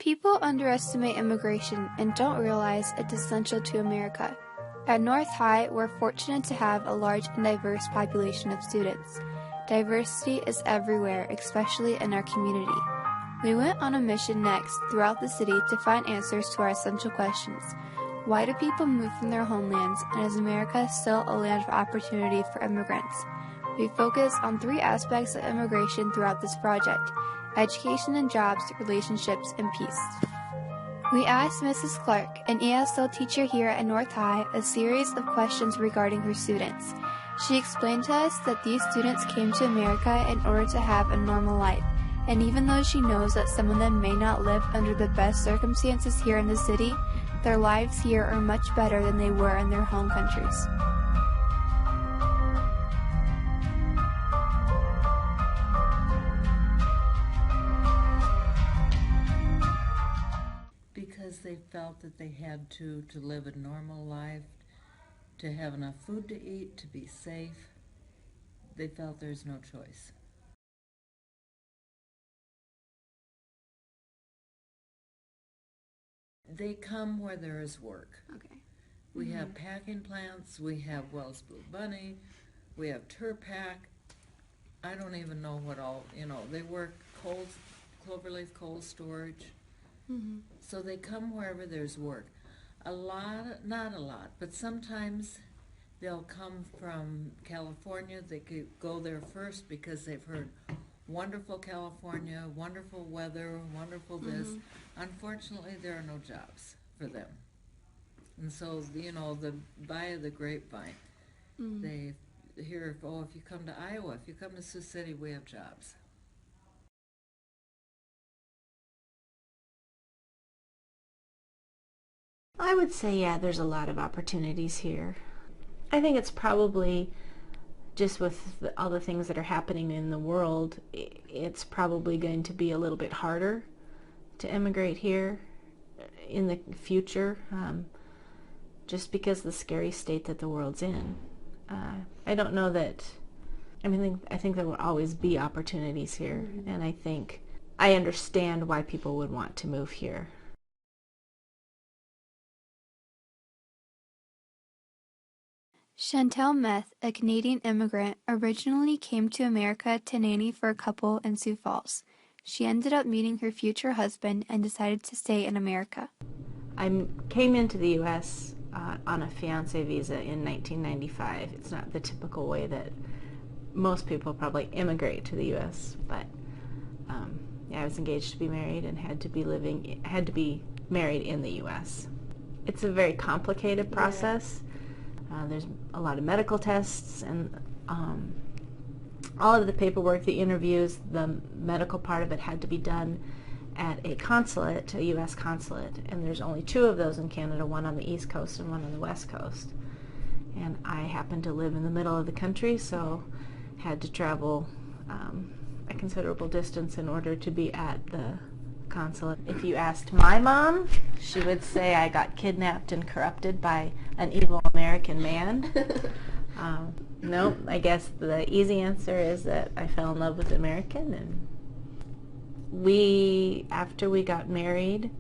People underestimate immigration and don't realize it's essential to America. At North High, we're fortunate to have a large and diverse population of students. Diversity is everywhere, especially in our community. We went on a mission next throughout the city to find answers to our essential questions. Why do people move from their homelands, and is America still a land of opportunity for immigrants? We focus on 3 aspects of immigration throughout this project: education and jobs, relationships, and peace. We asked Mrs. Clark, an ESL teacher here at North High, a series of questions regarding her students. She explained to us that these students came to America in order to have a normal life, and even though she knows that some of them may not live under the best circumstances here in the city, their lives here are much better than they were in their home countries. Because they felt that they had to live a normal life, to have enough food to eat, to be safe. They felt there's no choice. They come where there is work. Okay. We have packing plants, we have Wells Blue Bunny, we have Turpack. I don't even know what all, they work Cloverleaf cold storage. So they come wherever there's work. Not a lot, but sometimes they'll come from California. They could go there first because they've heard wonderful California, wonderful weather, wonderful this. Unfortunately, there are no jobs for them. And so, the via the grapevine, they hear, if you come to Iowa, if you come to Sioux City, we have jobs. I would say, yeah, there's a lot of opportunities here. I think it's probably just with all the things that are happening in the world, it's probably going to be a little bit harder to immigrate here in the future, just because of the scary state that the world's in. I don't know that, I think there will always be opportunities here, and I understand why people would want to move here. Chantel Meth, a Canadian immigrant, originally came to America to nanny for a couple in Sioux Falls. She ended up meeting her future husband and decided to stay in America. I came into the U.S. On a fiancé visa in 1995. It's not the typical way that most people probably immigrate to the U.S., but I was engaged to be married and had to be married in the U.S. It's a very complicated process. There's a lot of medical tests and all of the paperwork, the interviews, the medical part of it had to be done at a consulate, a U.S. consulate, and there's only 2 of those in Canada, one on the East Coast and one on the West Coast. And I happen to live in the middle of the country, so had to travel a considerable distance in order to be at the consulate. If you asked my mom, she would say I got kidnapped and corrupted by an evil American man. No, I guess the easy answer is that I fell in love with an American, and after we got married,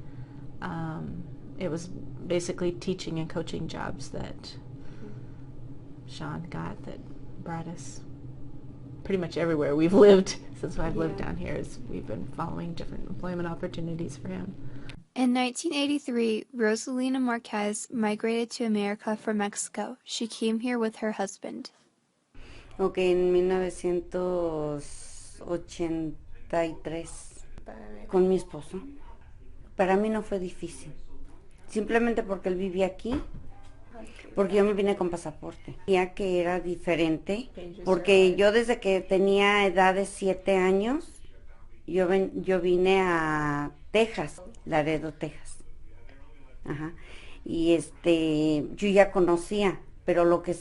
it was basically teaching and coaching jobs that Sean got that brought us pretty much everywhere we've lived since I've lived down here. We've been following different employment opportunities for him. In 1983, Rosalina Marquez migrated to America from Mexico. She came here with her husband. Okay, en 1983, con mi esposo. Para mí no fue difícil, simplemente porque él vivía aquí, porque yo me vine con pasaporte. Ya que era diferente, porque yo desde que tenía edad de 7 años, yo vine a Texas, Laredo, Texas. Ajá. Y yo ya conocía, pero lo que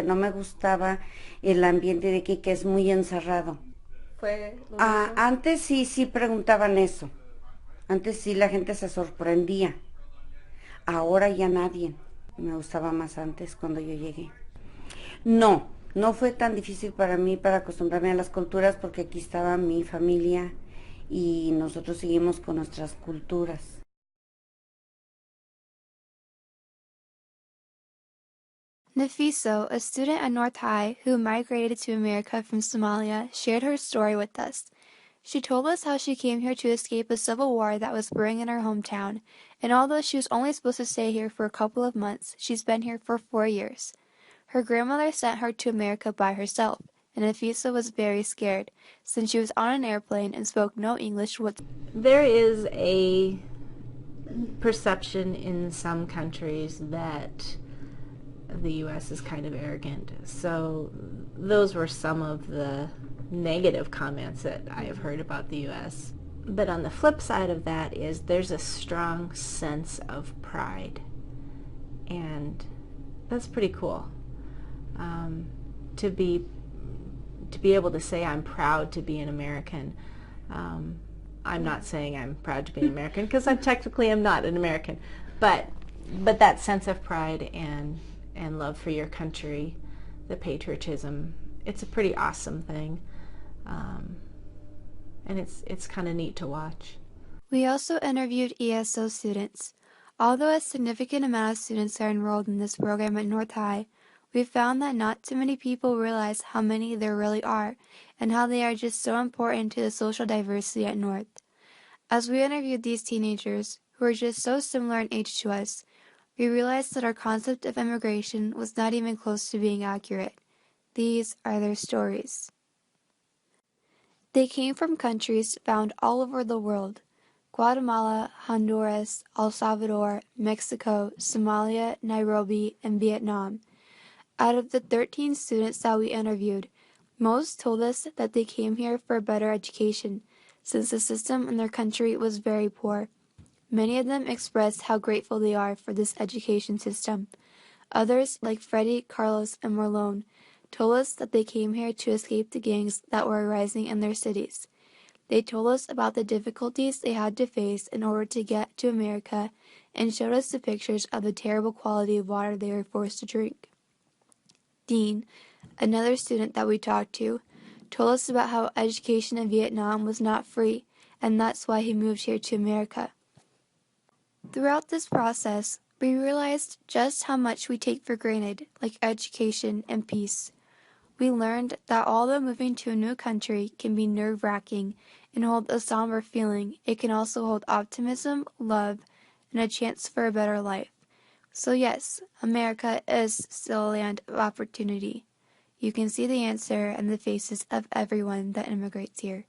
no me gustaba el ambiente de aquí, que es muy encerrado. Antes sí preguntaban eso. Antes sí la gente se sorprendía. Ahora ya nadie. Me gustaba más antes cuando yo llegué. No fue tan difícil para mí para acostumbrarme a las culturas, porque aquí estaba mi familia y nosotros seguimos con nuestras culturas. Nafiso, a student at North High who migrated to America from Somalia, shared her story with us. She told us how she came here to escape a civil war that was brewing in her hometown, and although she was only supposed to stay here for a couple of months, she's been here for 4 years. Her grandmother sent her to America by herself, and Nafisa was very scared, since she was on an airplane and spoke no English whatsoever. There is a perception in some countries that the U.S. is kind of arrogant. So those were some of the negative comments that I have heard about the U.S. But on the flip side of that is there's a strong sense of pride. And that's pretty cool. To be able to say I'm proud to be an American. I'm not saying I'm proud to be an American because I technically am not an American, but that sense of pride and love for your country, the patriotism, it's a pretty awesome thing, and it's kind of neat to watch. We also interviewed ESO students. Although a significant amount of students are enrolled in this program at North High, we found that not too many people realize how many there really are and how they are just so important to the social diversity at North. As we interviewed these teenagers, who are just so similar in age to us, we realized that our concept of immigration was not even close to being accurate. These are their stories. They came from countries found all over the world: Guatemala, Honduras, El Salvador, Mexico, Somalia, Nairobi, and Vietnam. Out of the 13 students that we interviewed, most told us that they came here for a better education, since the system in their country was very poor. Many of them expressed how grateful they are for this education system. Others, like Freddie, Carlos, and Marlon, told us that they came here to escape the gangs that were arising in their cities. They told us about the difficulties they had to face in order to get to America and showed us the pictures of the terrible quality of water they were forced to drink. Dean, another student that we talked to, told us about how education in Vietnam was not free, and that's why he moved here to America. Throughout this process, we realized just how much we take for granted, like education and peace. We learned that although moving to a new country can be nerve-wracking and hold a somber feeling, it can also hold optimism, love, and a chance for a better life. So yes, America is still a land of opportunity. You can see the answer in the faces of everyone that immigrates here.